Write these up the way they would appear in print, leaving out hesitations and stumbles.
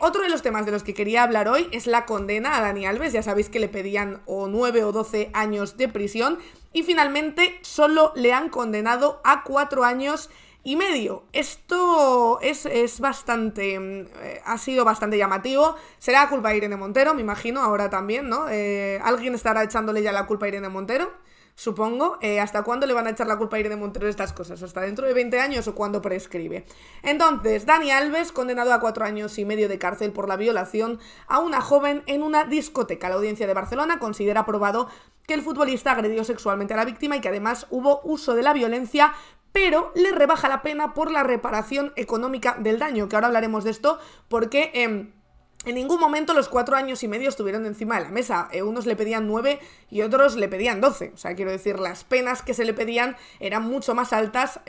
Otro de los temas de los que quería hablar hoy es la condena a Dani Alves. Ya sabéis que le pedían o 9 o 12 años de prisión y finalmente solo le han condenado a 4 años y medio. Esto es bastante... ha sido bastante llamativo. Será culpa de Irene Montero, me imagino, ahora también, ¿no? ¿Alguien estará echándole ya la culpa a Irene Montero? Supongo. ¿Hasta cuándo le van a echar la culpa a Irene Montero de estas cosas? ¿Hasta dentro de 20 años o cuándo prescribe? Entonces, Dani Alves, condenado a 4 años y medio de cárcel por la violación a una joven en una discoteca. La Audiencia de Barcelona considera probado que el futbolista agredió sexualmente a la víctima y que además hubo uso de la violencia, pero le rebaja la pena por la reparación económica del daño, que ahora hablaremos de esto porque... en ningún momento los 4 años y medio estuvieron encima de la mesa. Unos le pedían 9 y otros le pedían 12. O sea, quiero decir, las penas que se le pedían eran mucho más altas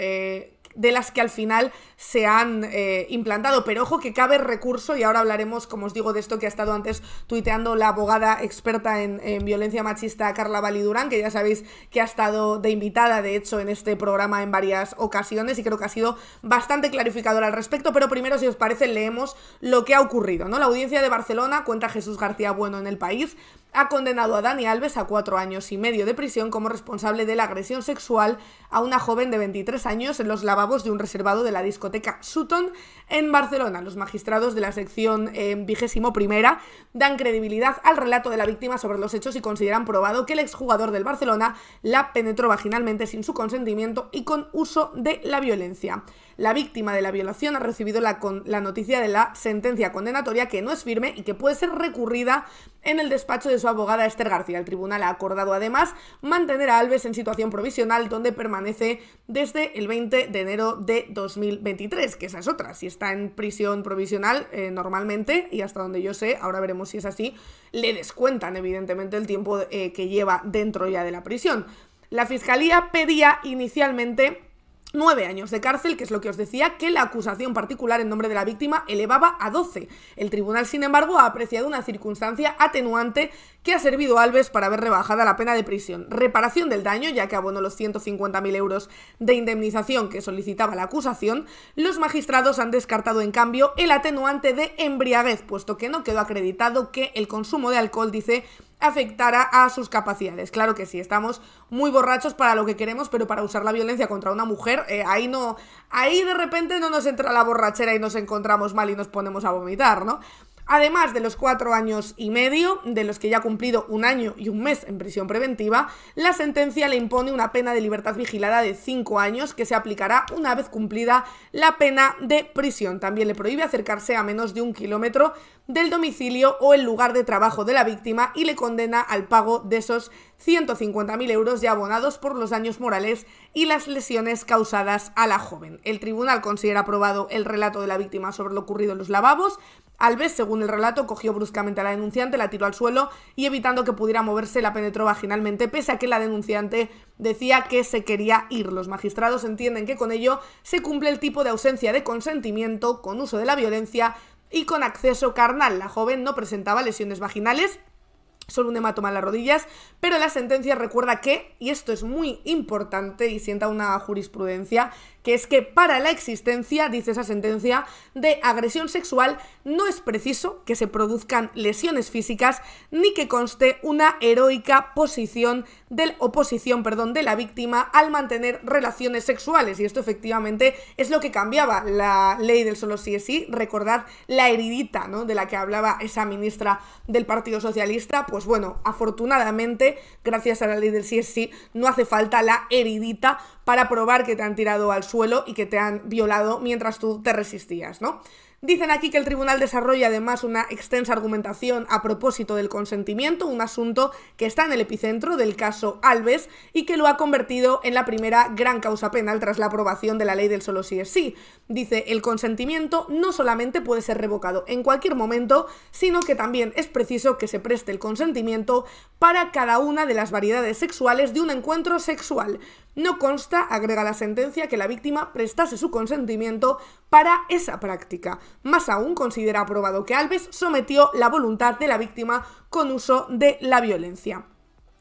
de las que al final se han implantado. Pero ojo que cabe recurso, y ahora hablaremos, como os digo, de esto que ha estado antes tuiteando la abogada experta en violencia machista Carla Validurán, que ya sabéis que ha estado de invitada, de hecho, en este programa en varias ocasiones y creo que ha sido bastante clarificadora al respecto. Pero primero, si os parece, leemos lo que ha ocurrido, ¿no? La Audiencia de Barcelona, cuenta Jesús García Bueno en El País, ha condenado a Dani Alves a 4 años y medio de prisión como responsable de la agresión sexual a una joven de 23 años en los lavabos de un reservado de la discoteca Sutton en Barcelona. Los magistrados de la sección 21ª dan credibilidad al relato de la víctima sobre los hechos y consideran probado que el exjugador del Barcelona la penetró vaginalmente sin su consentimiento y con uso de la violencia. La víctima de la violación ha recibido la noticia de la sentencia condenatoria, que no es firme y que puede ser recurrida en el despacho de su abogada Esther García. El tribunal ha acordado además mantener a Alves en situación provisional, donde permanece desde el 20 de enero de 2023, que esa es otra. Si está en prisión provisional normalmente, y hasta donde yo sé, ahora veremos si es así, le descuentan evidentemente el tiempo que lleva dentro ya de la prisión. La Fiscalía pedía inicialmente 9 años de cárcel, que es lo que os decía, que la acusación particular en nombre de la víctima elevaba a 12. El tribunal, sin embargo, ha apreciado una circunstancia atenuante que ha servido a Alves para ver rebajada la pena de prisión. Reparación del daño, ya que abonó los 150.000 euros de indemnización que solicitaba la acusación. Los magistrados han descartado, en cambio, el atenuante de embriaguez, puesto que no quedó acreditado que el consumo de alcohol, dice, afectara a sus capacidades. Claro que sí, estamos muy borrachos para lo que queremos, pero para usar la violencia contra una mujer, ahí de repente no nos entra la borrachera y nos encontramos mal y nos ponemos a vomitar, ¿no? Además de los 4 años y medio, de los que ya ha cumplido 1 año y 1 mes en prisión preventiva, la sentencia le impone una pena de libertad vigilada de 5 años que se aplicará una vez cumplida la pena de prisión. También le prohíbe acercarse a menos de 1 kilómetro del domicilio o el lugar de trabajo de la víctima y le condena al pago de esos 150.000 euros ya abonados por los daños morales y las lesiones causadas a la joven. El tribunal considera aprobado el relato de la víctima sobre lo ocurrido en los lavabos. Alves, según el relato, cogió bruscamente a la denunciante, la tiró al suelo y, evitando que pudiera moverse, la penetró vaginalmente, pese a que la denunciante decía que se quería ir. Los magistrados entienden que con ello se cumple el tipo de ausencia de consentimiento, con uso de la violencia y con acceso carnal. La joven no presentaba lesiones vaginales, solo un hematoma en las rodillas, pero la sentencia recuerda que, y esto es muy importante y sienta una jurisprudencia, que es que para la existencia, dice esa sentencia, de agresión sexual no es preciso que se produzcan lesiones físicas ni que conste una heroica oposición de la víctima al mantener relaciones sexuales. Y esto efectivamente es lo que cambiaba la ley del solo sí es sí. Recordad la heridita, ¿no?, de la que hablaba esa ministra del Partido Socialista. Pues bueno, afortunadamente, gracias a la ley del sí es sí, no hace falta la heridita para probar que te han tirado al suelo y que te han violado mientras tú te resistías, ¿no? Dicen aquí que el tribunal desarrolla además una extensa argumentación a propósito del consentimiento, un asunto que está en el epicentro del caso Alves y que lo ha convertido en la primera gran causa penal tras la aprobación de la ley del solo sí es sí. Dice, el consentimiento no solamente puede ser revocado en cualquier momento, sino que también es preciso que se preste el consentimiento para cada una de las variedades sexuales de un encuentro sexual. No consta, agrega la sentencia, que la víctima prestase su consentimiento para esa práctica. Más aún, considera aprobado que Alves sometió la voluntad de la víctima con uso de la violencia.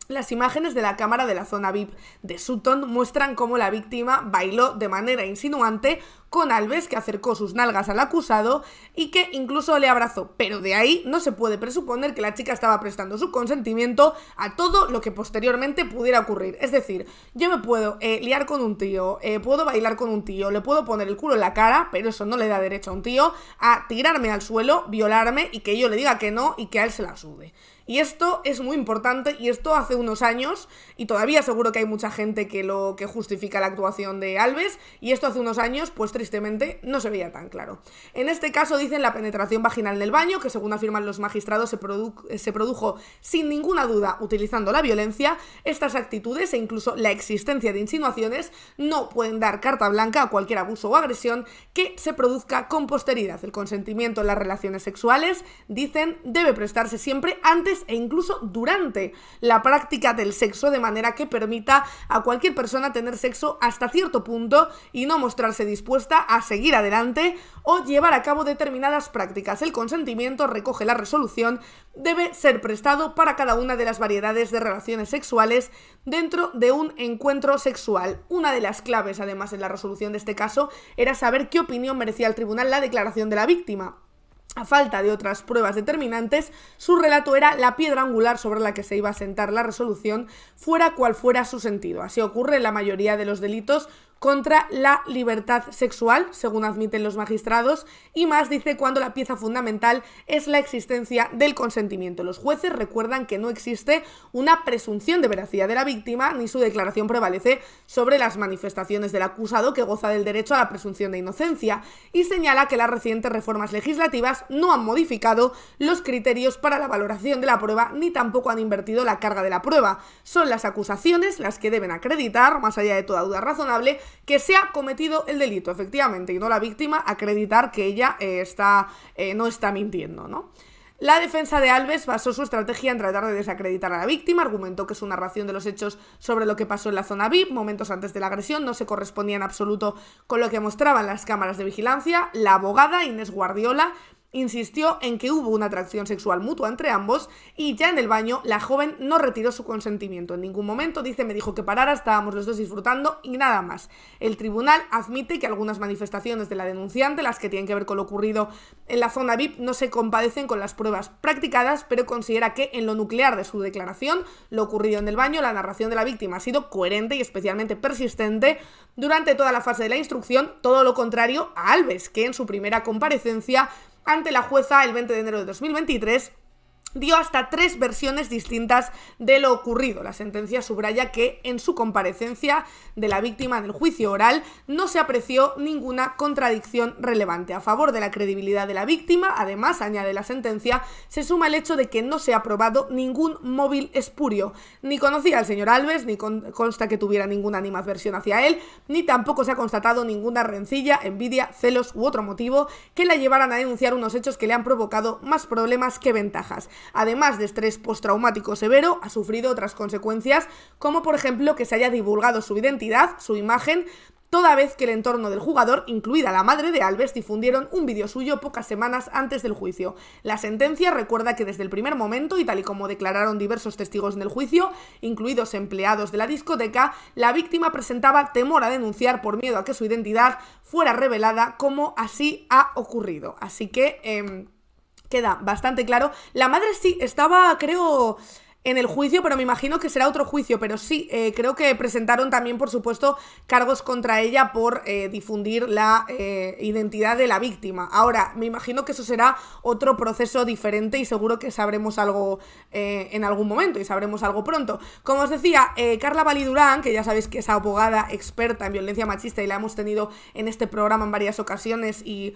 Las imágenes de la cámara de la zona VIP de Sutton muestran cómo la víctima bailó de manera insinuante con Alves, que acercó sus nalgas al acusado y que incluso le abrazó. Pero de ahí no se puede presuponer que la chica estaba prestando su consentimiento a todo lo que posteriormente pudiera ocurrir. Es decir, yo me puedo liar con un tío, puedo bailar con un tío, le puedo poner el culo en la cara, pero eso no le da derecho a un tío a tirarme al suelo, violarme y que yo le diga que no y que a él se la sude. Y esto es muy importante, y esto hace unos años, y todavía seguro que hay mucha gente que justifica la actuación de Alves, y esto hace unos años, pues tristemente, no se veía tan claro. En este caso dicen la penetración vaginal del baño, que según afirman los magistrados se produjo sin ninguna duda utilizando la violencia. Estas actitudes e incluso la existencia de insinuaciones no pueden dar carta blanca a cualquier abuso o agresión que se produzca con posterioridad. El consentimiento en las relaciones sexuales, dicen, debe prestarse siempre antes e incluso durante la práctica del sexo, de manera que permita a cualquier persona tener sexo hasta cierto punto y no mostrarse dispuesta a seguir adelante o llevar a cabo determinadas prácticas. El consentimiento, recoge la resolución, debe ser prestado para cada una de las variedades de relaciones sexuales dentro de un encuentro sexual. Una de las claves, además, en la resolución de este caso era saber qué opinión merecía al tribunal la declaración de la víctima. A falta de otras pruebas determinantes, su relato era la piedra angular sobre la que se iba a sentar la resolución, fuera cual fuera su sentido. Así ocurre en la mayoría de los delitos contra la libertad sexual, según admiten los magistrados, y más dice cuando la pieza fundamental es la existencia del consentimiento. Los jueces recuerdan que no existe una presunción de veracidad de la víctima, ni su declaración prevalece sobre las manifestaciones del acusado, que goza del derecho a la presunción de inocencia, y señala que las recientes reformas legislativas no han modificado los criterios para la valoración de la prueba, ni tampoco han invertido la carga de la prueba. Son las acusaciones las que deben acreditar, más allá de toda duda razonable, que se ha cometido el delito, efectivamente, y no la víctima acreditar que ella no está mintiendo, ¿no? La defensa de Alves basó su estrategia en tratar de desacreditar a la víctima, argumentó que su narración de los hechos sobre lo que pasó en la zona VIP, momentos antes de la agresión, no se correspondía en absoluto con lo que mostraban las cámaras de vigilancia. La abogada Inés Guardiola insistió en que hubo una atracción sexual mutua entre ambos y ya en el baño la joven no retiró su consentimiento. En ningún momento, dice, me dijo que parara, estábamos los dos disfrutando y nada más. El tribunal admite que algunas manifestaciones de la denunciante, las que tienen que ver con lo ocurrido en la zona VIP, no se compadecen con las pruebas practicadas, pero considera que en lo nuclear de su declaración, lo ocurrido en el baño, la narración de la víctima ha sido coherente y especialmente persistente durante toda la fase de la instrucción, todo lo contrario a Alves, que en su primera comparecencia ante la jueza el 20 de enero de 2023 dio hasta 3 versiones distintas de lo ocurrido. La sentencia subraya que en su comparecencia de la víctima en el juicio oral no se apreció ninguna contradicción relevante. A favor de la credibilidad de la víctima, además, añade la sentencia, se suma el hecho de que no se ha probado ningún móvil espurio. Ni conocía al señor Alves, ni consta que tuviera ninguna animadversión hacia él, ni tampoco se ha constatado ninguna rencilla, envidia, celos u otro motivo que la llevaran a denunciar unos hechos que le han provocado más problemas que ventajas. Además de estrés postraumático severo, ha sufrido otras consecuencias, como por ejemplo que se haya divulgado su identidad, su imagen, toda vez que el entorno del jugador, incluida la madre de Alves, difundieron un vídeo suyo pocas semanas antes del juicio. La sentencia recuerda que desde el primer momento, y tal y como declararon diversos testigos en el juicio, incluidos empleados de la discoteca, la víctima presentaba temor a denunciar por miedo a que su identidad fuera revelada, como así ha ocurrido. Así que queda bastante claro. La madre sí estaba, creo, en el juicio, pero me imagino que será otro juicio, pero sí, creo que presentaron también, por supuesto, cargos contra ella por difundir la identidad de la víctima. Ahora, me imagino que eso será otro proceso diferente y seguro que sabremos algo en algún momento y sabremos algo pronto. Como os decía, Carla Validurán, que ya sabéis que es abogada experta en violencia machista y la hemos tenido en este programa en varias ocasiones y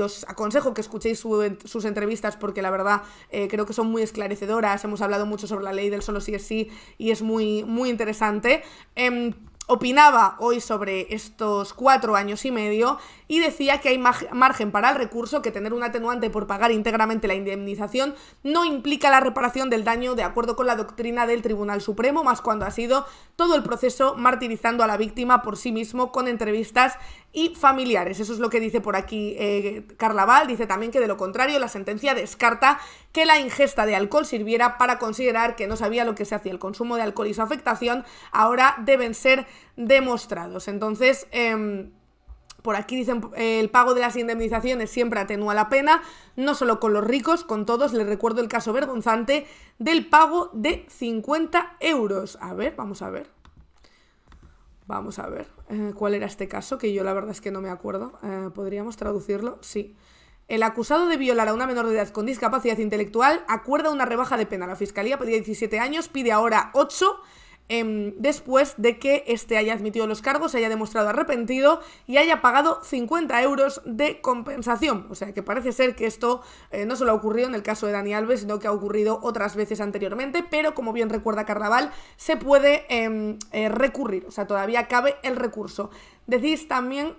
os aconsejo que escuchéis sus entrevistas porque la verdad creo que son muy esclarecedoras. Hemos hablado mucho sobre la ley del solo sí es sí y es muy, muy interesante. Opinaba hoy sobre estos 4 años y medio y decía que hay margen para el recurso, que tener un atenuante por pagar íntegramente la indemnización no implica la reparación del daño de acuerdo con la doctrina del Tribunal Supremo, más cuando ha sido todo el proceso martirizando a la víctima por sí mismo con entrevistas y familiares. Eso es lo que dice por aquí Carla Val. Dice también que de lo contrario la sentencia descarta que la ingesta de alcohol sirviera para considerar que no sabía lo que se hacía. El consumo de alcohol y su afectación ahora deben ser demostrados. Entonces, Por aquí dicen, el pago de las indemnizaciones siempre atenúa la pena, no solo con los ricos, con todos. Les recuerdo el caso vergonzante del pago de 50 euros. A ver, vamos a ver. Vamos a ver cuál era este caso, que yo la verdad es que no me acuerdo. ¿Podríamos traducirlo? Sí. El acusado de violar a una menor de edad con discapacidad intelectual acuerda una rebaja de pena. La Fiscalía pedía 17 años, pide ahora 8, después de que este haya admitido los cargos, se haya demostrado arrepentido y haya pagado 50 euros de compensación. O sea que parece ser que esto no solo ha ocurrido en el caso de Dani Alves, sino que ha ocurrido otras veces anteriormente, pero como bien recuerda Carnaval, se puede recurrir, o sea, todavía cabe el recurso. Decís también...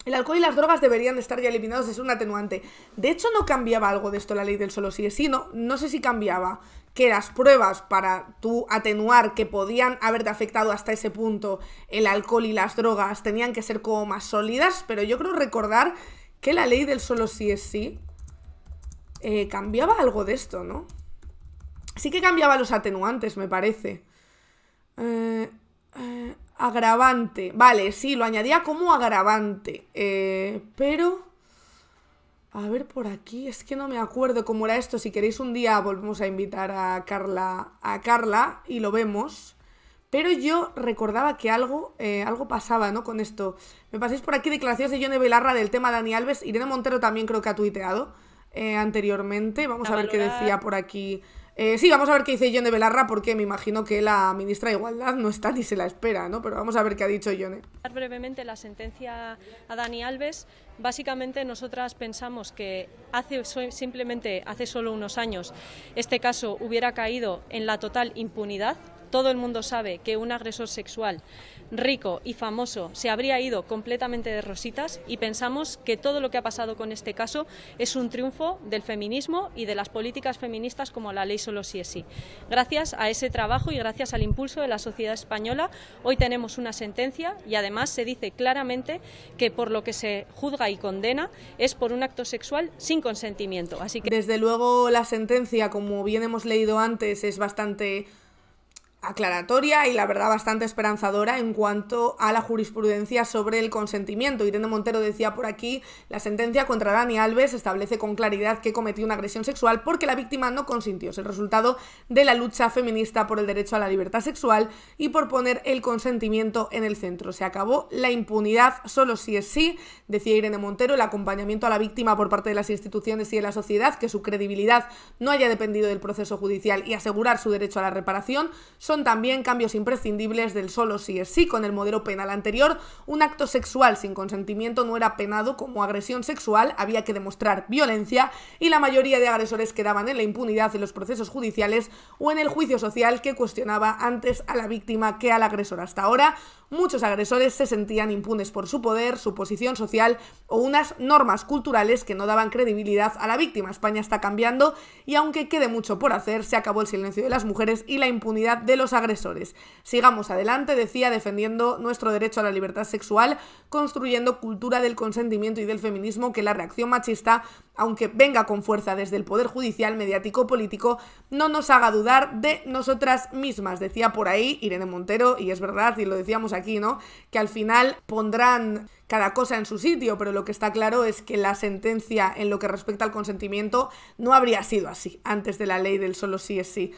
el alcohol y las drogas deberían estar ya eliminados, es un atenuante. De hecho, no cambiaba algo de esto la ley del solo sí es sí, no sé si cambiaba que las pruebas para tú atenuar que podían haberte afectado hasta ese punto el alcohol y las drogas tenían que ser como más sólidas, pero yo creo recordar que la ley del solo sí es sí cambiaba algo de esto, ¿no? Sí que cambiaba los atenuantes, me parece. Agravante. Vale, sí, lo añadía como agravante. Pero... A ver por aquí, es que no me acuerdo cómo era esto. Si queréis un día volvemos a invitar a Carla y lo vemos. Pero yo recordaba que algo pasaba, ¿no? Con esto. Me paséis por aquí declaraciones de Yone Belarra del tema Dani Alves. Irene Montero también creo que ha tuiteado anteriormente. Vamos a ver qué decía por aquí. Sí, vamos a ver qué dice Yone Belarra, porque me imagino que la ministra de Igualdad no está ni se la espera, ¿no? Pero vamos a ver qué ha dicho Yone. Brevemente la sentencia a Dani Alves. Básicamente nosotras pensamos que simplemente hace solo unos años este caso hubiera caído en la total impunidad. Todo el mundo sabe que un agresor sexual rico y famoso se habría ido completamente de rositas y pensamos que todo lo que ha pasado con este caso es un triunfo del feminismo y de las políticas feministas como la ley solo sí es sí. Gracias a ese trabajo y gracias al impulso de la sociedad española, hoy tenemos una sentencia y además se dice claramente que por lo que se juzga y condena es por un acto sexual sin consentimiento. Así que... Desde luego la sentencia, como bien hemos leído antes, es bastante aclaratoria y la verdad bastante esperanzadora en cuanto a la jurisprudencia sobre el consentimiento. Irene Montero decía por aquí, la sentencia contra Dani Alves establece con claridad que cometió una agresión sexual porque la víctima no consintió. Es el resultado de la lucha feminista por el derecho a la libertad sexual y por poner el consentimiento en el centro. Se acabó la impunidad, solo sí es sí, decía Irene Montero, el acompañamiento a la víctima por parte de las instituciones y de la sociedad, que su credibilidad no haya dependido del proceso judicial y asegurar su derecho a la reparación, son también cambios imprescindibles del solo sí es sí. Con el modelo penal anterior, un acto sexual sin consentimiento no era penado como agresión sexual, había que demostrar violencia y la mayoría de agresores quedaban en la impunidad en los procesos judiciales o en el juicio social que cuestionaba antes a la víctima que al agresor. Hasta ahora, muchos agresores se sentían impunes por su poder, su posición social o unas normas culturales que no daban credibilidad a la víctima. España está cambiando y aunque quede mucho por hacer, se acabó el silencio de las mujeres y la impunidad de los agresores. Sigamos adelante, decía, defendiendo nuestro derecho a la libertad sexual, construyendo cultura del consentimiento y del feminismo, que la reacción machista, aunque venga con fuerza desde el poder judicial, mediático, político, no nos haga dudar de nosotras mismas. Decía por ahí Irene Montero, y es verdad, y lo decíamos aquí, ¿no?, que al final pondrán cada cosa en su sitio, pero lo que está claro es que la sentencia en lo que respecta al consentimiento no habría sido así antes de la ley del solo sí es sí.